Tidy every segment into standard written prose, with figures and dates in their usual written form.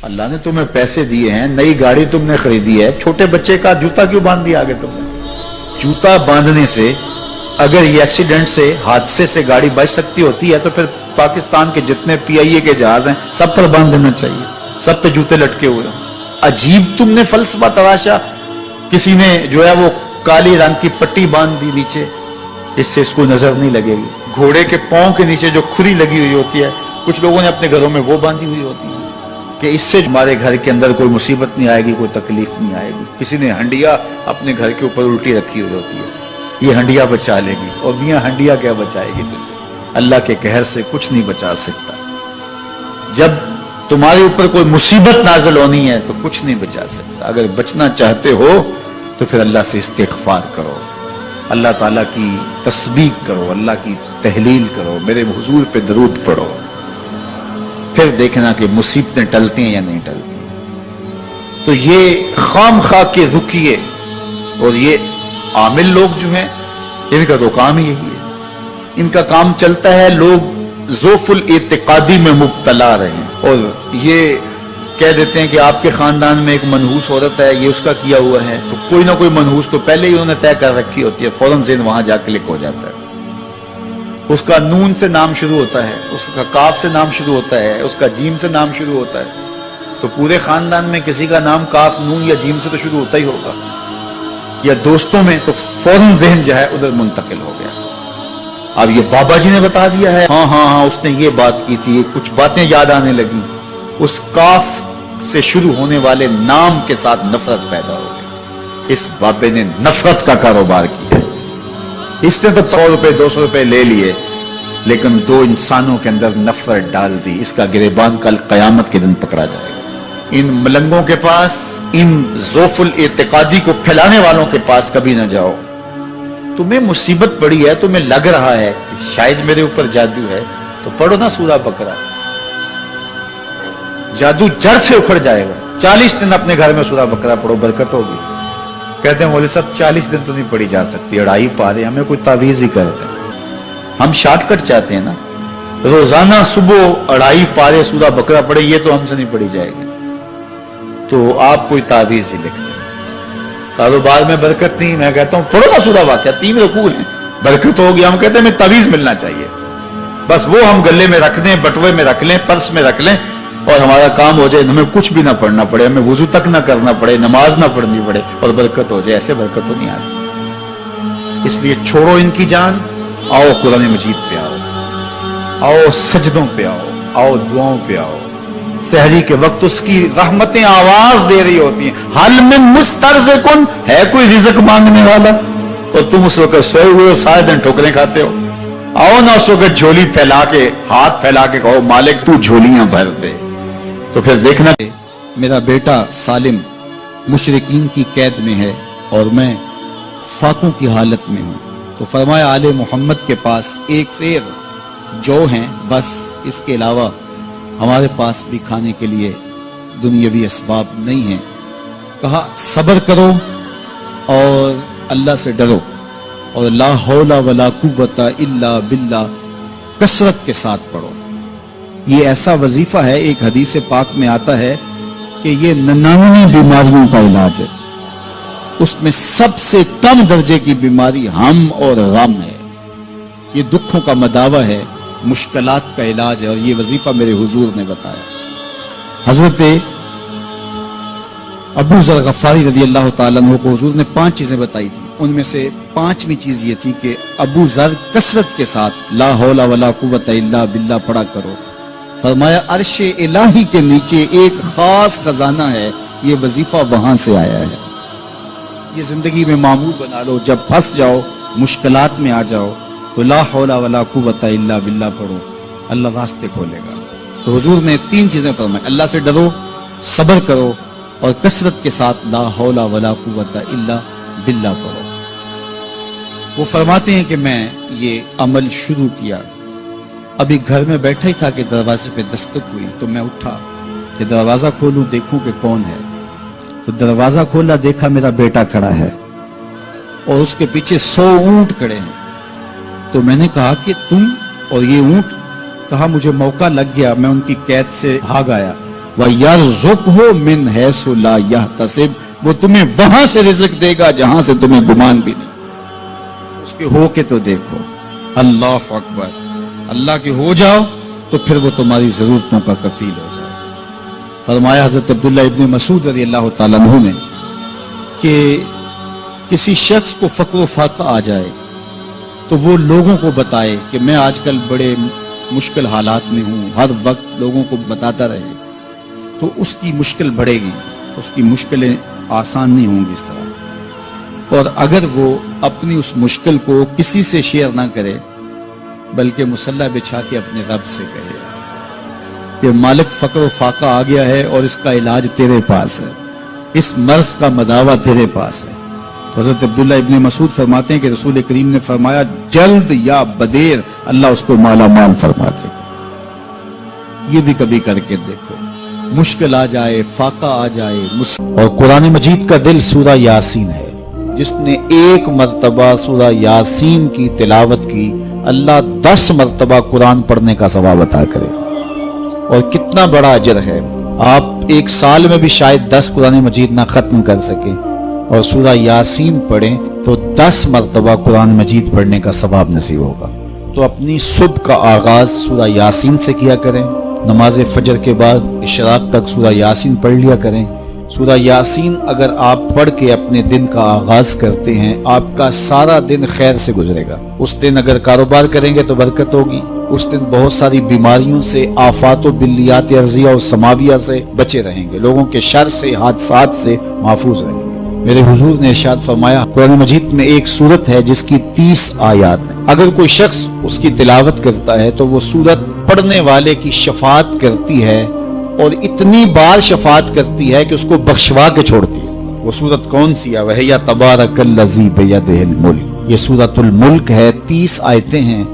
اللہ نے تمہیں پیسے دیے ہیں, نئی گاڑی تم نے خریدی ہے, چھوٹے بچے کا جوتا کیوں باندھ دیا آگے تم نے؟ جوتا باندھنے سے اگر یہ ایکسیڈنٹ سے, حادثے سے گاڑی بچ سکتی ہوتی ہے تو پھر پاکستان کے جتنے پی آئی اے کے جہاز ہیں سب پر باندھ دینا چاہیے, سب پہ جوتے لٹکے ہوئے ہیں. عجیب تم نے فلسفہ تراشا. کسی نے جو ہے وہ کالی رنگ کی پٹی باندھ دی نیچے, اس سے اس کو نظر نہیں لگے گی. گھوڑے کے پاؤں کے نیچے جو کھری لگی ہوئی ہوتی ہے, کچھ لوگوں نے اپنے گھروں میں وہ باندھی ہوئی ہوتی ہے کہ اس سے ہمارے گھر کے اندر کوئی مصیبت نہیں آئے گی, کوئی تکلیف نہیں آئے گی. کسی نے ہنڈیا اپنے گھر کے اوپر الٹی رکھی ہوئی ہوتی ہے, یہ ہنڈیا بچا لے گی. اور میاں ہنڈیا کیا بچائے گی تجھے؟ اللہ کے قہر سے کچھ نہیں بچا سکتا. جب تمہارے اوپر کوئی مصیبت نازل ہونی ہے تو کچھ نہیں بچا سکتا. اگر بچنا چاہتے ہو تو پھر اللہ سے استغفار کرو, اللہ تعالیٰ کی تسبیح کرو, اللہ کی تحلیل کرو, میرے حضور پہ درود پڑھو, پھر دیکھنا کہ مصیبتیں ٹلتی ہیں یا نہیں ٹلتی. تو یہ خام خواہ کے رکیے, اور یہ عامل لوگ جو ہیں ان کا تو کام ہی یہی ہے. ان کا کام چلتا ہے لوگ ذوف الاعتقادی میں مبتلا رہے ہیں, اور یہ کہہ دیتے ہیں کہ آپ کے خاندان میں ایک منحوس عورت ہے, یہ اس کا کیا ہوا ہے, تو کوئی نہ کوئی منحوس تو پہلے ہی انہوں نے طے کر رکھی ہوتی ہے, فوراً ذہن وہاں جا کلک ہو جاتا ہے. اس کا نون سے نام شروع ہوتا ہے, اس کا کاف سے نام شروع ہوتا ہے, اس کا جیم سے نام شروع ہوتا ہے, تو پورے خاندان میں کسی کا نام کاف, نون یا جیم سے تو شروع ہوتا ہی ہوگا, یا دوستوں میں, تو فوراً ذہن جو ہے ادھر منتقل ہو گیا. اب یہ بابا جی نے بتا دیا ہے, ہاں ہاں ہاں اس نے یہ بات کی تھی, کچھ باتیں یاد آنے لگی, اس کاف سے شروع ہونے والے نام کے ساتھ نفرت پیدا ہو گئی. اس بابے نے نفرت کا کاروبار کیا. اس نے تو 100 روپے 200 روپے لے لیے, لیکن دو انسانوں کے اندر نفرت ڈال دی. اس کا گریبان کل قیامت کے دن پکڑا جائے گا. ان ملنگوں کے پاس, ان ذوف الاعتقادی کو پھیلانے والوں کے پاس کبھی نہ جاؤ. تمہیں مصیبت پڑی ہے, تمہیں لگ رہا ہے کہ شاید میرے اوپر جادو ہے, تو پڑھو نا سورہ بقرہ, جادو جڑ سے اکھڑ جائے گا. 40 دن اپنے گھر میں سورہ بقرہ پڑھو, برکت ہوگی. کہتے ہیں مولوی صاحب 40 دن تو نہیں پڑھی جا سکتی, 2.5 پارے, ہمیں کوئی تعویذ ہی کرتے ہیں. ہم شارٹ کٹ چاہتے ہیں نا, روزانہ صبح 2.5 پارے سورہ بقرہ پڑھے, یہ تو ہم سے نہیں پڑھی جائے گی, تو آپ کوئی تعویذ ہی لکھتے ہیں. کاروبار میں برکت نہیں, میں کہتا ہوں پڑھو نا سورہ واقعہ, 3 رکوع ہیں, برکت ہوگی. ہم کہتے ہیں ہمیں تعویذ ملنا چاہیے, بس وہ ہم گلے میں رکھ دیں, بٹوے میں رکھ لیں, پرس میں رکھ لیں, اور ہمارا کام ہو جائے, ہمیں کچھ بھی نہ پڑھنا پڑے, ہمیں وضو تک نہ کرنا پڑے, نماز نہ پڑھنی پڑے, اور برکت ہو جائے. ایسے برکت تو نہیں آتی. اس لیے چھوڑو ان کی جان, آؤ قرآن مجید پہ آؤ, آؤ سجدوں پہ آؤ, آؤ دعاؤں پہ آؤ. سحری کے وقت اس کی رحمتیں آواز دے رہی ہوتی ہیں, حل من مسترزقن, ہے کوئی رزق مانگنے والا, اور تم اس وقت سوئے ہوئے ہو, سارے دن ٹھوکریں کھاتے ہو. آؤ نا اس وقت جھولی پھیلا کے, ہاتھ پھیلا کے کہو مالک تو جھولیاں بھر دے. تو پھر دیکھنا, میرا بیٹا سالم مشرکین کی قید میں ہے اور میں فاقوں کی حالت میں ہوں. تو فرمایا آل محمد کے پاس ایک سیر جو ہیں, بس اس کے علاوہ ہمارے پاس بھی کھانے کے لیے دنیاوی اسباب نہیں ہیں. کہا صبر کرو اور اللہ سے ڈرو, اور لا حول ولا قوت الا باللہ کثرت کے ساتھ پڑھو. یہ ایسا وظیفہ ہے, ایک حدیث پاک میں آتا ہے کہ یہ 99 بیماریوں کا علاج ہے. اس میں سب سے کم درجے کی بیماری ہم اور غم ہے. یہ دکھوں کا مداوع ہے, مشکلات کا علاج ہے, اور یہ وظیفہ میرے حضور نے بتایا. حضرت ابو ذر غفاری رضی اللہ تعالیٰ عنہ کو حضور نے 5 چیزیں بتائی تھی. ان میں سے 5ویں چیز یہ تھی کہ ابو ذر کثرت کے ساتھ لا حول ولا قوت الا باللہ پڑھا کرو. فرمایا عرش الہی کے نیچے ایک خاص خزانہ ہے, یہ وظیفہ وہاں سے آیا ہے. یہ زندگی میں معمول بنا لو, جب پھنس جاؤ, مشکلات میں آ جاؤ, تو لا حول ولا قوت الا باللہ پڑھو, اللہ راستے کھولے گا. تو حضور نے 3 چیزیں فرمائی, اللہ سے ڈرو, صبر کرو, اور کثرت کے ساتھ لا حول ولا قوت الا باللہ پڑھو. وہ فرماتے ہیں کہ میں یہ عمل شروع کیا, ابھی گھر میں بیٹھا ہی تھا کہ دروازے پہ دستک ہوئی, تو میں اٹھا کہ دروازہ کھولوں دیکھوں کہ کون ہے. تو دروازہ کھولا, دیکھا میرا بیٹا کھڑا ہے اور اس کے پیچھے 100 اونٹ کھڑے ہیں. تو میں نے کہا کہ تم اور یہ اونٹ؟ کہا مجھے موقع لگ گیا, میں ان کی قید سے بھاگ آیا. وَيَرْزُقْهُ مِنْ حَيْثُ لَا يَحْتَسِبُ، وہ تمہیں وہاں سے رزق دے گا جہاں سے تمہیں گمان بھی نہیں۔ اس کے ہو کے تو دیکھو، اللہ اکبر، اللہ کے ہو جاؤ تو پھر وہ تمہاری ضرورتوں کا کفیل ہو جائے۔ فرمایا حضرت عبداللہ ابن مسعود رضی اللہ تعالیٰ عنہ نے کہ کسی شخص کو فقر و فاقہ آ جائے تو وہ لوگوں کو بتائے کہ میں آج کل بڑے مشکل حالات میں ہوں، ہر وقت لوگوں کو بتاتا رہے تو اس کی مشکل بڑھے گی، اس کی مشکلیں آسان نہیں ہوں گی اس طرح۔ اور اگر وہ اپنی اس مشکل کو کسی سے شیئر نہ کرے بلکہ مصلی بچھا کے اپنے رب سے کہے کہ مالک فقر و فاقہ آ گیا ہے اور اس کا علاج تیرے پاس ہے، اس مرض کا مداوع تیرے پاس ہے۔ تو حضرت عبداللہ ابن مسعود فرماتے ہیں کہ رسول کریم نے فرمایا جلد یا بدیر اللہ اس کو مالا مال فرما دے گا۔ یہ بھی کبھی کر کے دیکھو، مشکل آ جائے، فاقہ آ جائے۔ اور قرآن مجید کا دل سورہ یاسین ہے، جس نے ایک مرتبہ سورہ یاسین کی تلاوت کی اللہ 10 مرتبہ قرآن پڑھنے کا ثواب عطا کرے۔ اور کتنا بڑا اجر ہے، آپ ایک سال میں بھی شاید 10 قرآن مجید نہ ختم کر سکیں اور سورہ یاسین پڑھیں تو 10 مرتبہ قرآن مجید پڑھنے کا ثواب نصیب ہوگا۔ تو اپنی صبح کا آغاز سورہ یاسین سے کیا کریں، نماز فجر کے بعد اشراق تک سورہ یاسین پڑھ لیا کریں۔ سورہ یاسین اگر آپ پڑھ کے اپنے دن کا آغاز کرتے ہیں آپ کا سارا دن خیر سے گزرے گا۔ اس دن اگر کاروبار کریں گے تو برکت ہوگی، اس دن بہت ساری بیماریوں سے، آفات و بلیات ارضیہ اور سماویہ سے بچے رہیں گے، لوگوں کے شر سے، حادثات سے محفوظ رہیں گے۔ میرے حضور نے ارشاد فرمایا قرآن مجید میں ایک سورت ہے جس کی 30 آیات ہیں، اگر کوئی شخص اس کی تلاوت کرتا ہے تو وہ سورت پڑھنے والے کی شفاعت کرتی ہے اور اتنی بار شفاعت کرتی ہے کہ اس کو بخشوا کے چھوڑتی ہے۔ وہ سورت کون سی ہے؟ وَهِيَ تَبَارَكَ الَّذِي بِيَدِهِ الْمُلْكُ، یہ سورۃ الملک ہے، 30 آیتیں ہیں۔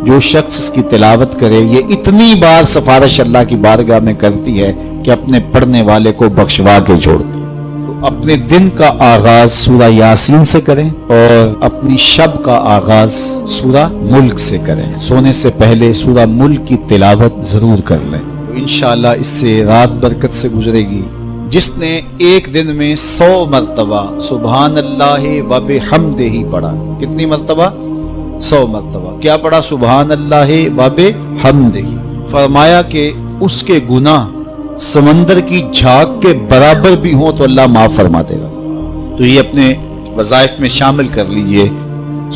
جو شخص اس کی تلاوت کرے یہ اتنی بار سفارش اللہ کی بارگاہ میں کرتی ہے کہ اپنے پڑھنے والے کو بخشوا کے چھوڑتی ہے۔ تو اپنے دن کا آغاز سورہ یاسین سے کریں اور اپنی شب کا آغاز سورہ ملک سے کریں۔ سونے سے پہلے سورہ ملک کی تلاوت ضرور کر لیں، انشاءاللہ اس سے رات برکت سے گزرے گی۔ جس نے ایک دن میں 100 مرتبہ سبحان اللہ و بحمدہ پڑھا، کتنی مرتبہ؟ 100 مرتبہ کیا پڑھا؟ سبحان اللہ و بحمدہ، فرمایا کہ اس کے گناہ سمندر کی جھاگ کے برابر بھی ہوں تو اللہ معاف فرما دے گا۔ تو یہ اپنے وظائف میں شامل کر لیجئے،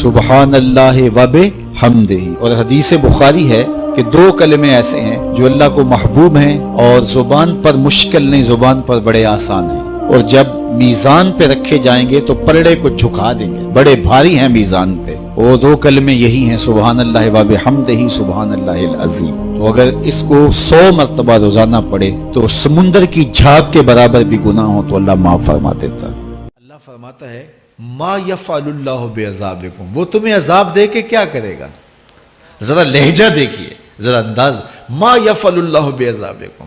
سبحان اللہ و بحمدہ۔ اور حدیث بخاری ہے کہ 2 کلمے ایسے ہیں جو اللہ کو محبوب ہیں اور زبان پر مشکل نہیں، زبان پر بڑے آسان ہیں، اور جب میزان پہ رکھے جائیں گے تو پلڑے کو جھکا دیں گے، بڑے بھاری ہیں میزان پہ۔ وہ 2 کلمے یہی ہیں، سبحان اللہ و بحمدہ، سبحان اللہ العظیم۔ تو اگر اس کو 100 مرتبہ روزانہ پڑھے تو سمندر کی جھاگ کے برابر بھی گناہ ہو تو اللہ معاف فرما دیتا ہے۔ اللہ فرماتا ہے ما یفعل اللہ بعذابکم، وہ تمہیں عذاب دے کے کیا کرے گا؟ ذرا لہجہ دیکھیے، ذرا انداز، ما یفعل اللہ بعذابکم،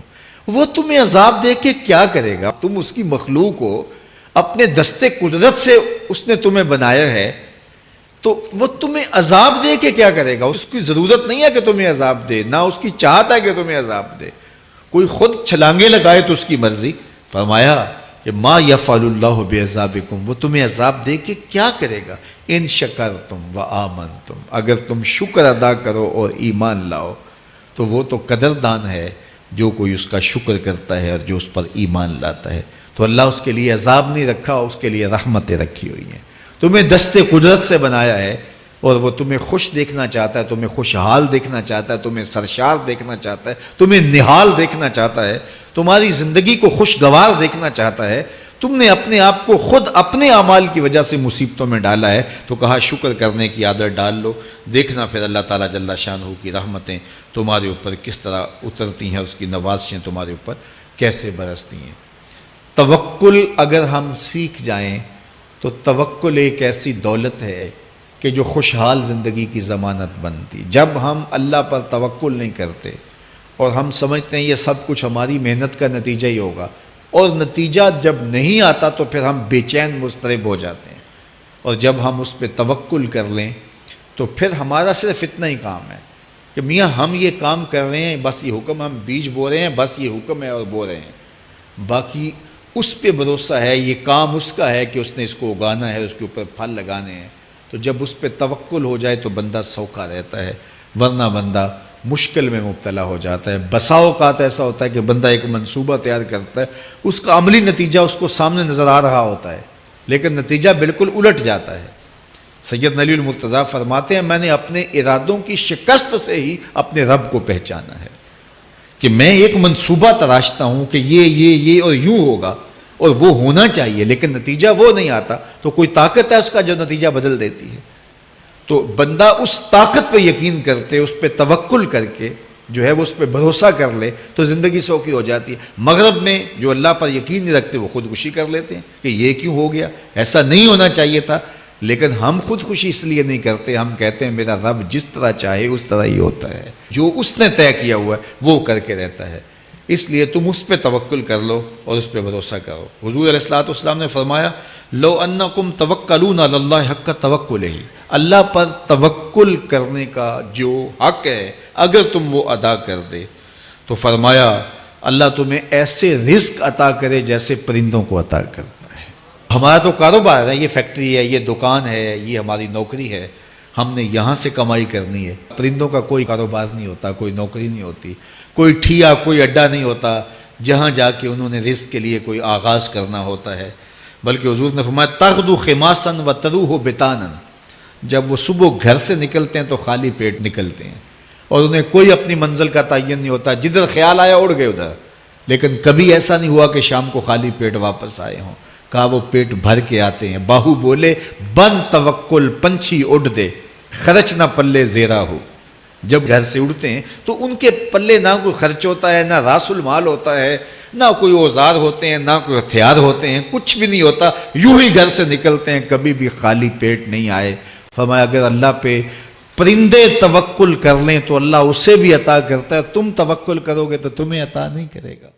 وہ تمہیں عذاب دے کے کیا کرے گا؟ تم اس کی مخلوق ہو، اپنے دستے قدرت سے اس نے تمہیں بنایا ہے، تو وہ تمہیں عذاب دے کے کیا کرے گا؟ اس کی ضرورت نہیں ہے کہ تمہیں عذاب دے، نہ اس کی چاہت ہے کہ تمہیں عذاب دے، کوئی خود چھلانگے لگائے تو اس کی مرضی۔ فرمایا کہ ما یفعل اللہ بعذابکم، وہ تمہیں عذاب دے کے کیا کرے گا؟ ان شکرتم و آمنتم، اگر تم شکر ادا کرو اور ایمان لاؤ تو وہ تو قدردان ہے جو کوئی اس کا شکر کرتا ہے اور جو اس پر ایمان لاتا ہے۔ تو اللہ اس کے لیے عذاب نہیں رکھا، اس کے لیے رحمتیں رکھی ہوئی ہیں۔ تمہیں دستے قدرت سے بنایا ہے اور وہ تمہیں خوش دیکھنا چاہتا ہے، تمہیں خوشحال دیکھنا چاہتا ہے، تمہیں سرشار دیکھنا چاہتا ہے، تمہیں نہال دیکھنا چاہتا ہے، تمہاری زندگی کو خوشگوار دیکھنا چاہتا ہے۔ تم نے اپنے آپ کو خود اپنے اعمال کی وجہ سے مصیبتوں میں ڈالا ہے، تو کہا شکر کرنے کی عادت ڈال لو، دیکھنا پھر اللہ تعالیٰ جل شانہ کی رحمتیں تمہارے اوپر کس طرح اترتی ہیں، اس کی نوازشیں تمہارے اوپر کیسے برستی ہیں۔ توکل اگر ہم سیکھ جائیں تو توکل ایک ایسی دولت ہے کہ جو خوشحال زندگی کی ضمانت بنتی۔ جب ہم اللہ پر توکل نہیں کرتے اور ہم سمجھتے ہیں یہ سب کچھ ہماری محنت کا نتیجہ ہی ہوگا، اور نتیجہ جب نہیں آتا تو پھر ہم بے چین مضطرب ہو جاتے ہیں، اور جب ہم اس پہ توکل کر لیں تو پھر ہمارا صرف اتنا ہی کام ہے کہ میاں ہم یہ کام کر رہے ہیں، بس یہ حکم، ہم بیج بو رہے ہیں، بس یہ حکم ہے اور بو رہے ہیں، باقی اس پہ بھروسہ ہے، یہ کام اس کا ہے کہ اس نے اس کو اگانا ہے، اس کے اوپر پھل لگانے ہیں۔ تو جب اس پہ توکل ہو جائے تو بندہ سوکھا رہتا ہے، ورنہ بندہ مشکل میں مبتلا ہو جاتا ہے۔ بسا اوقات ایسا ہوتا ہے کہ بندہ ایک منصوبہ تیار کرتا ہے، اس کا عملی نتیجہ اس کو سامنے نظر آ رہا ہوتا ہے، لیکن نتیجہ بالکل الٹ جاتا ہے۔ سید علی المرتضیٰ فرماتے ہیں میں نے اپنے ارادوں کی شکست سے ہی اپنے رب کو پہچانا ہے، کہ میں ایک منصوبہ تراشتا ہوں کہ یہ اور یوں ہوگا اور وہ ہونا چاہیے، لیکن نتیجہ وہ نہیں آتا، تو کوئی طاقت ہے اس کا جو نتیجہ بدل دیتی ہے۔ تو بندہ اس طاقت پہ یقین کرتے، اس پہ توکل کر کے جو ہے وہ اس پہ بھروسہ کر لے تو زندگی سوکھی ہو جاتی ہے۔ مغرب میں جو اللہ پر یقین نہیں رکھتے وہ خودکشی کر لیتے ہیں کہ یہ کیوں ہو گیا، ایسا نہیں ہونا چاہیے تھا، لیکن ہم خودکشی اس لیے نہیں کرتے، ہم کہتے ہیں میرا رب جس طرح چاہے اس طرح ہی ہوتا ہے، جو اس نے طے کیا ہوا ہے وہ کر کے رہتا ہے، اس لیے تم اس پہ توکل کر لو اور اس پہ بھروسہ کرو۔ حضور علیہ الصلوۃ والسلام نے فرمایا لو انکم توکلون علی اللہ حق توکلہ، اللہ پر توکل کرنے کا جو حق ہے اگر تم وہ ادا کر دے تو فرمایا اللہ تمہیں ایسے رزق عطا کرے جیسے پرندوں کو عطا کرتا ہے۔ ہمارا تو کاروبار ہے، یہ فیکٹری ہے، یہ دکان ہے، یہ ہماری نوکری ہے، ہم نے یہاں سے کمائی کرنی ہے۔ پرندوں کا کوئی کاروبار نہیں ہوتا، کوئی نوکری نہیں ہوتی، کوئی ٹھیا، کوئی اڈا نہیں ہوتا جہاں جا کے انہوں نے رزق کے لیے کوئی آغاز کرنا ہوتا ہے، بلکہ حضور نے فرمایا تغدو خماسا وتروح بطانا، جب وہ صبح گھر سے نکلتے ہیں تو خالی پیٹ نکلتے ہیں اور انہیں کوئی اپنی منزل کا تعین نہیں ہوتا، جدھر خیال آیا اڑ گئے ادھر، لیکن کبھی ایسا نہیں ہوا کہ شام کو خالی پیٹ واپس آئے ہوں، کہا وہ پیٹ بھر کے آتے ہیں۔ باہو بولے بن توکل پنچھی اڑ دے، خرچ نہ پلے زیرا ہو، جب گھر سے اڑتے ہیں تو ان کے پلے نہ کوئی خرچ ہوتا ہے، نہ راس المال ہوتا ہے، نہ کوئی اوزار ہوتے ہیں، نہ کوئی ہتھیار ہوتے ہیں، کچھ بھی نہیں ہوتا، یوں ہی گھر سے نکلتے ہیں، کبھی بھی خالی پیٹ نہیں آئے۔ فرمایا اگر اللہ پہ پرندے توکل کر لیں تو اللہ اسے بھی عطا کرتا ہے، تم توکل کرو گے تو تمہیں عطا نہیں کرے گا۔